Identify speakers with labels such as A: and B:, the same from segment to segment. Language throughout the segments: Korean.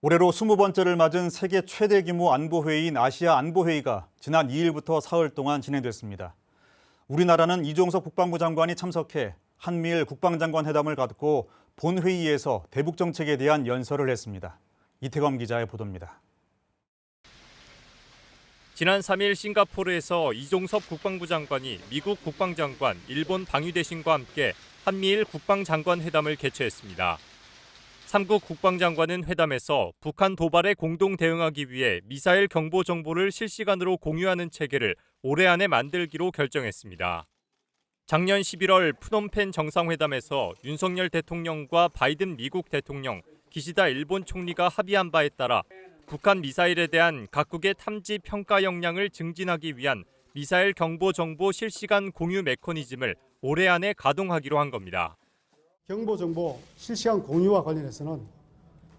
A: 올해로 20번째를 맞은 세계 최대 규모 안보회의인 아시아 안보회의가 지난 2일부터 사흘 동안 진행됐습니다. 우리나라는 이종석 국방부 장관이 참석해 한미일 국방장관 회담을 갖고 본회의에서 대북 정책에 대한 연설을 했습니다. 이태검 기자의 보도입니다.
B: 지난 3일 싱가포르에서 이종석 국방부 장관이 미국 국방장관, 일본 방위대신과 함께 한미일 국방장관 회담을 개최했습니다. 3국 국방장관은 회담에서 북한 도발에 공동 대응하기 위해 미사일 경보 정보를 실시간으로 공유하는 체계를 올해 안에 만들기로 결정했습니다. 작년 11월 프놈펜 정상회담에서 윤석열 대통령과 바이든 미국 대통령, 기시다 일본 총리가 합의한 바에 따라 북한 미사일에 대한 각국의 탐지 평가 역량을 증진하기 위한 미사일 경보 정보 실시간 공유 메커니즘을 올해 안에 가동하기로 한 겁니다.
C: 경보 정보 실시간 공유와 관련해서는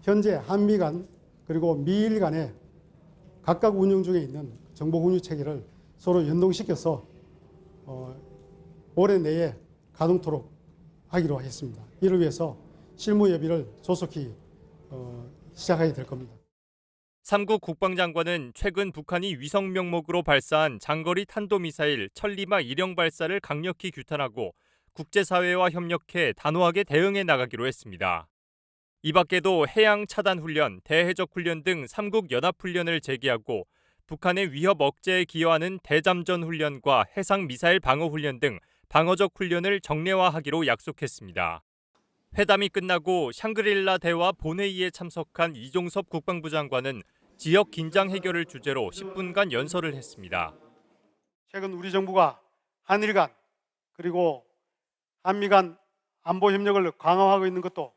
C: 현재 한미 간 그리고 미일 간에 각각 운영 중에 있는 정보 공유 체계를 서로 연동시켜서 올해 내에 가동토록 하기로 했습니다. 이를 위해서 실무 협의를 조속히 시작하게 될 겁니다.
B: 3국 국방장관은 최근 북한이 위성 명목으로 발사한 장거리 탄도미사일 천리마 1형 발사를 강력히 규탄하고 국제사회와 협력해 단호하게 대응해 나가기로 했습니다. 이 밖에도 해양 차단 훈련, 대해적 훈련 등 3국 연합훈련을 재개하고 북한의 위협 억제에 기여하는 대잠전 훈련과 해상 미사일 방어 훈련 등 방어적 훈련을 정례화하기로 약속했습니다. 회담이 끝나고 샹그릴라 대화 본회의에 참석한 이종섭 국방부 장관은 지역 긴장 해결을 주제로 10분간 연설을 했습니다.
C: 최근 우리 정부가 한일 간 그리고 한미 간 안보 협력을 강화하고 있는 것도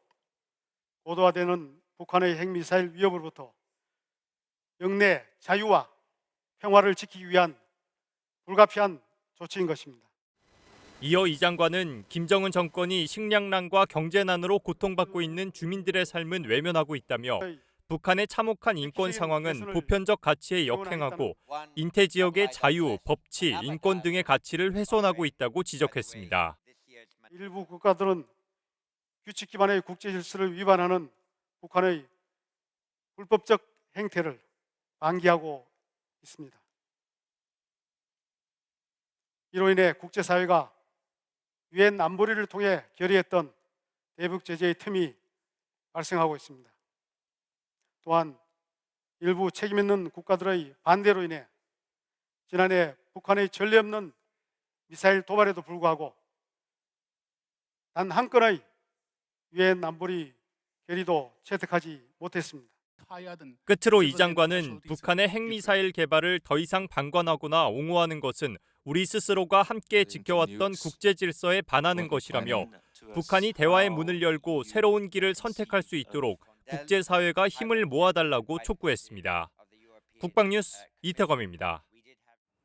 C: 고도화되는 북한의 핵미사일 위협으로부터 영내 자유와 평화를 지키기 위한 불가피한 조치인 것입니다.
B: 이어 이 장관은 김정은 정권이 식량난과 경제난으로 고통받고 있는 주민들의 삶은 외면하고 있다며 북한의 참혹한 인권 상황은 보편적 가치에 역행하고 인태 지역의 자유, 법치, 인권 등의 가치를 훼손하고 있다고 지적했습니다.
C: 일부 국가들은 규칙 기반의 국제 질서를 위반하는 북한의 불법적 행태를 방기하고 있습니다. 이로 인해 국제사회가 유엔 안보리를 통해 결의했던 대북 제재의 틈이 발생하고 있습니다. 또한 일부 책임 있는 국가들의 반대로 인해 지난해 북한의 전례 없는 미사일 도발에도 불구하고 단 한 건의 유엔 안보리 결의도 채택하지 못했습니다.
B: 끝으로 이 장관은 북한의 핵미사일 개발을 더 이상 방관하거나 옹호하는 것은 우리 스스로가 함께 지켜왔던 국제 질서에 반하는 것이라며 북한이 대화의 문을 열고 새로운 길을 선택할 수 있도록 국제사회가 힘을 모아달라고 촉구했습니다. 국방뉴스 이태검입니다.